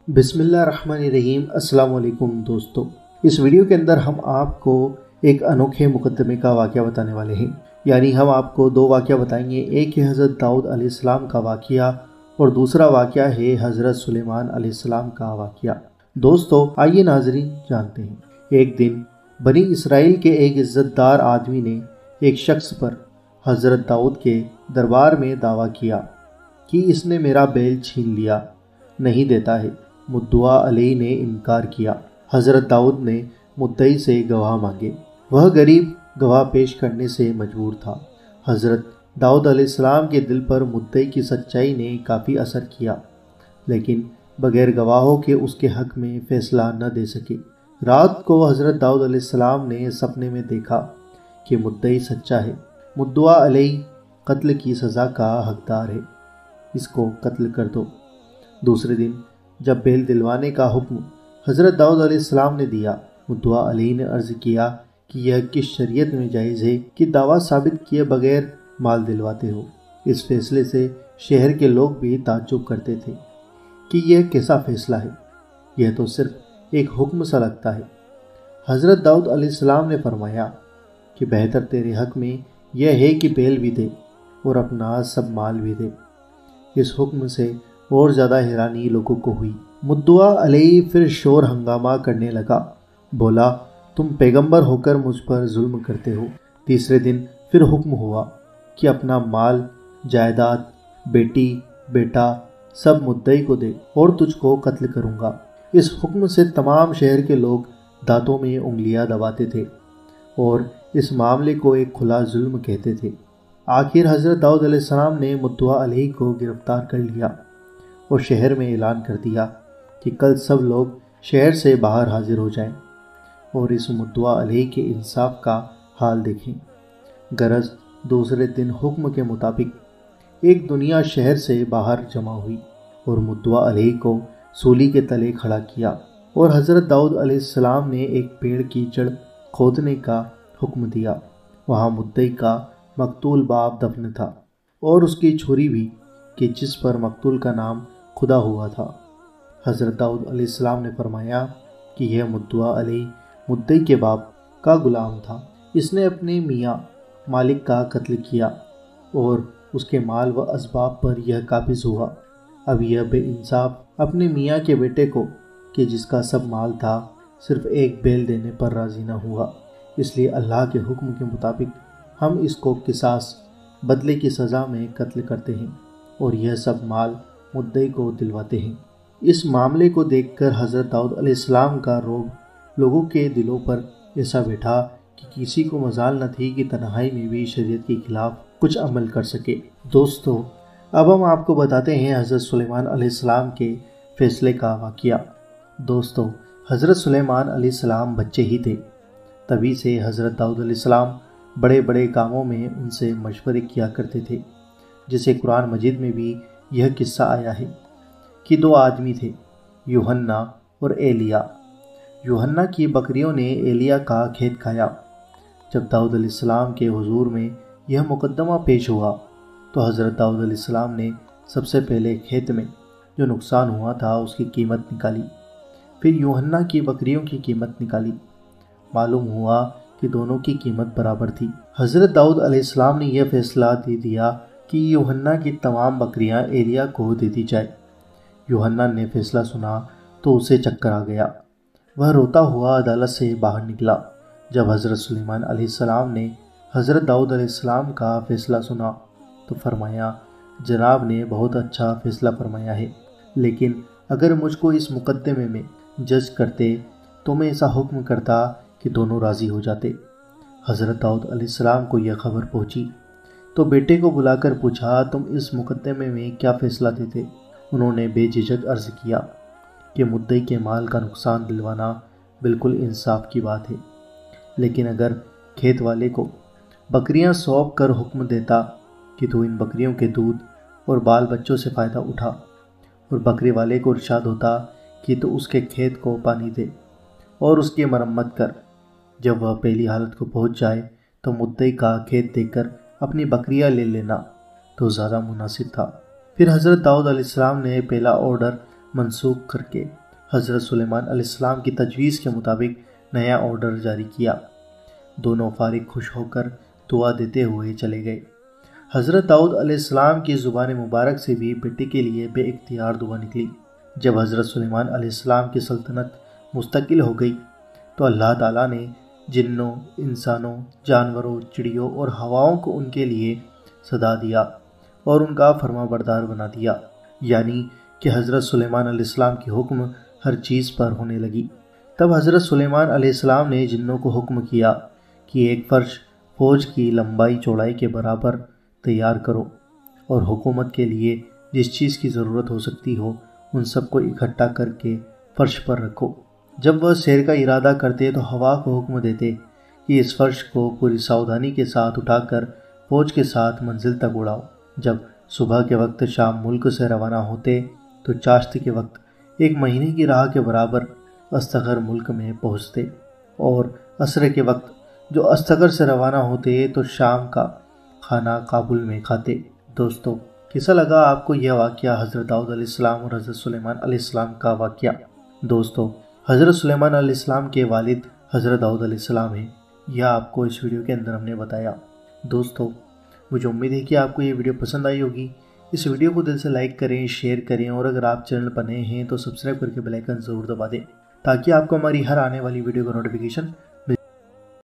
بسم اللہ الرحمن الرحیم۔ السلام علیکم دوستو، اس ویڈیو کے اندر ہم آپ کو ایک انوکھے مقدمے کا واقعہ بتانے والے ہیں۔ یعنی ہم آپ کو دو واقعہ بتائیں گے، ایک ہے حضرت داؤد علیہ السلام کا واقعہ اور دوسرا واقعہ ہے حضرت سلیمان علیہ السلام کا واقعہ۔ دوستو آئیے ناظرین جانتے ہیں۔ ایک دن بنی اسرائیل کے ایک عزت دار آدمی نے ایک شخص پر حضرت داؤد کے دربار میں دعویٰ کیا کہ اس نے میرا بیل چھین لیا، نہیں دیتا ہے۔ مدعا علیہ نے انکار کیا۔ حضرت داؤد نے مدعی سے گواہ مانگے۔ وہ غریب گواہ پیش کرنے سے مجبور تھا۔ حضرت داؤد علیہ السلام کے دل پر مدعی کی سچائی نے کافی اثر کیا، لیکن بغیر گواہوں کے اس کے حق میں فیصلہ نہ دے سکے۔ رات کو حضرت داؤد علیہ السلام نے سپنے میں دیکھا کہ مدعی سچا ہے، مدعا علیہ قتل کی سزا کا حقدار ہے، اس کو قتل کر دو۔ دوسرے دن جب بیل دلوانے کا حکم حضرت داؤد علیہ السلام نے دیا، مدعا علیہ نے عرض کیا کہ یہ کس شریعت میں جائز ہے کہ دعویٰ ثابت کیے بغیر مال دلواتے ہو۔ اس فیصلے سے شہر کے لوگ بھی تعجب کرتے تھے کہ یہ کیسا فیصلہ ہے، یہ تو صرف ایک حکم سا لگتا ہے۔ حضرت داؤد علیہ السلام نے فرمایا کہ بہتر تیرے حق میں یہ ہے کہ بیل بھی دے اور اپنا سب مال بھی دے۔ اس حکم سے اور زیادہ حیرانی لوگوں کو ہوئی۔ مدعا علیہ پھر شور ہنگامہ کرنے لگا، بولا تم پیغمبر ہو کر مجھ پر ظلم کرتے ہو۔ تیسرے دن پھر حکم ہوا کہ اپنا مال، جائیداد، بیٹی، بیٹا سب مدعی کو دے اور تجھ کو قتل کروں گا۔ اس حکم سے تمام شہر کے لوگ دانتوں میں انگلیاں دباتے تھے اور اس معاملے کو ایک کھلا ظلم کہتے تھے۔ آخر حضرت داؤد علیہ السلام نے مدعا علیہ کو گرفتار کر لیا اور شہر میں اعلان کر دیا کہ کل سب لوگ شہر سے باہر حاضر ہو جائیں اور اس مدعا علیہ کے انصاف کا حال دیکھیں۔ غرض دوسرے دن حکم کے مطابق ایک دنیا شہر سے باہر جمع ہوئی اور مدعا علیہ کو سولی کے تلے کھڑا کیا، اور حضرت داؤد علیہ السلام نے ایک پیڑ کی جڑ کھودنے کا حکم دیا۔ وہاں مدعی کا مقتول باپ دفن تھا اور اس کی چھری بھی، کہ جس پر مقتول کا نام خدا ہوا تھا۔ حضرت داؤد علیہ السلام نے فرمایا کہ یہ مدعا علیہ مدعی کے باپ کا غلام تھا، اس نے اپنے میاں مالک کا قتل کیا اور اس کے مال و اسباب پر یہ قابض ہوا۔ اب یہ بے انصاف اپنے میاں کے بیٹے کو، کہ جس کا سب مال تھا، صرف ایک بیل دینے پر راضی نہ ہوا، اس لیے اللہ کے حکم کے مطابق ہم اس کو قصاص، بدلے کی سزا میں قتل کرتے ہیں اور یہ سب مال مدعی کو دلواتے ہیں۔ اس معاملے کو دیکھ کر حضرت داؤد علیہ السلام کا رعب لوگوں کے دلوں پر ایسا بیٹھا کہ کسی کو مجال نہ تھی کہ تنہائی میں بھی شریعت کے خلاف کچھ عمل کر سکے۔ دوستو اب ہم آپ کو بتاتے ہیں حضرت سلیمان علیہ السلام کے فیصلے کا واقعہ۔ دوستو حضرت سلیمان علیہ السلام بچے ہی تھے، تبھی سے حضرت داؤد علیہ السلام بڑے بڑے کاموں میں ان سے مشورے کیا کرتے تھے، جسے قرآن مجید میں بھی یہ قصہ آیا ہے کہ دو آدمی تھے، یوحنا اور ایلیا۔ یوحنا کی بکریوں نے ایلیا کا کھیت کھایا۔ جب داؤد علیہ السلام کے حضور میں یہ مقدمہ پیش ہوا تو حضرت داؤد علیہ السلام نے سب سے پہلے کھیت میں جو نقصان ہوا تھا اس کی قیمت نکالی، پھر یوحنا کی بکریوں کی قیمت نکالی۔ معلوم ہوا کہ دونوں کی قیمت برابر تھی۔ حضرت داؤد علیہ السلام نے یہ فیصلہ دے دیا کہ یوحنا کی تمام بکریاں ایلیا کو دے دی جائے۔ یوحنا نے فیصلہ سنا تو اسے چکر آ گیا، وہ روتا ہوا عدالت سے باہر نکلا۔ جب حضرت سلیمان علیہ السلام نے حضرت داؤد علیہ السلام کا فیصلہ سنا تو فرمایا، جناب نے بہت اچھا فیصلہ فرمایا ہے، لیکن اگر مجھ کو اس مقدمے میں جج کرتے تو میں ایسا حکم کرتا کہ دونوں راضی ہو جاتے۔ حضرت داؤد علیہ السلام کو یہ خبر پہنچی تو بیٹے کو بلا کر پوچھا، تم اس مقدمے میں کیا فیصلہ دیتے؟ انہوں نے بے جھجک عرض کیا کہ مدعی کے مال کا نقصان دلوانا بالکل انصاف کی بات ہے، لیکن اگر کھیت والے کو بکریاں سونپ کر حکم دیتا کہ تو ان بکریوں کے دودھ اور بال بچوں سے فائدہ اٹھا، اور بکری والے کو ارشاد ہوتا کہ تو اس کے کھیت کو پانی دے اور اس کی مرمت کر، جب وہ پہلی حالت کو پہنچ جائے تو مدعی کا کھیت دے کر اپنی بکریاں لے لینا، تو زیادہ مناسب تھا۔ پھر حضرت داؤد علیہ السلام نے پہلا آرڈر منسوخ کر کے حضرت سلیمان علیہ السلام کی تجویز کے مطابق نیا آرڈر جاری کیا۔ دونوں فارغ خوش ہو کر دعا دیتے ہوئے چلے گئے۔ حضرت داؤد علیہ السلام کی زبان مبارک سے بھی بیٹے کے لیے بے اختیار دعا نکلی۔ جب حضرت سلیمان علیہ السلام کی سلطنت مستقل ہو گئی تو اللہ تعالیٰ نے جنوں، انسانوں، جانوروں، چڑیوں اور ہواؤں کو ان کے لیے صدا دیا اور ان کا فرما بردار بنا دیا، یعنی کہ حضرت سلیمان علیہ السلام کی حکم ہر چیز پر ہونے لگی۔ تب حضرت سلیمان علیہ السلام نے جنوں کو حکم کیا کہ ایک فرش فوج کی لمبائی چوڑائی کے برابر تیار کرو اور حکومت کے لیے جس چیز کی ضرورت ہو سکتی ہو ان سب کو اکٹھا کر کے فرش پر رکھو۔ جب وہ سیر کا ارادہ کرتے تو ہوا کو حکم دیتے کہ اس فرش کو پوری ساودھانی کے ساتھ اٹھا کر فوج کے ساتھ منزل تک اڑاؤ۔ جب صبح کے وقت شام ملک سے روانہ ہوتے تو چاشت کے وقت 1 مہینے کی راہ کے برابر استغر ملک میں پہنچتے، اور عصر کے وقت جو استغر سے روانہ ہوتے تو شام کا کھانا کابل میں کھاتے۔ دوستو، کیسا لگا آپ کو یہ واقعہ حضرت داؤد علیہ السلام اور حضرت سلیمان علیہ السلام کا واقعہ؟ دوستو، حضرت سلیمان علیہ السلام کے والد حضرت داؤد علیہ السلام ہیں، یہ آپ کو اس ویڈیو کے اندر ہم نے بتایا۔ دوستو، مجھے امید ہے کہ آپ کو یہ ویڈیو پسند آئی ہوگی۔ اس ویڈیو کو دل سے لائک کریں، شیئر کریں، اور اگر آپ چینل پر نئے ہیں تو سبسکرائب کر کے بیل آئیکن ضرور دبا دیں تاکہ آپ کو ہماری ہر آنے والی ویڈیو کا نوٹیفیکیشن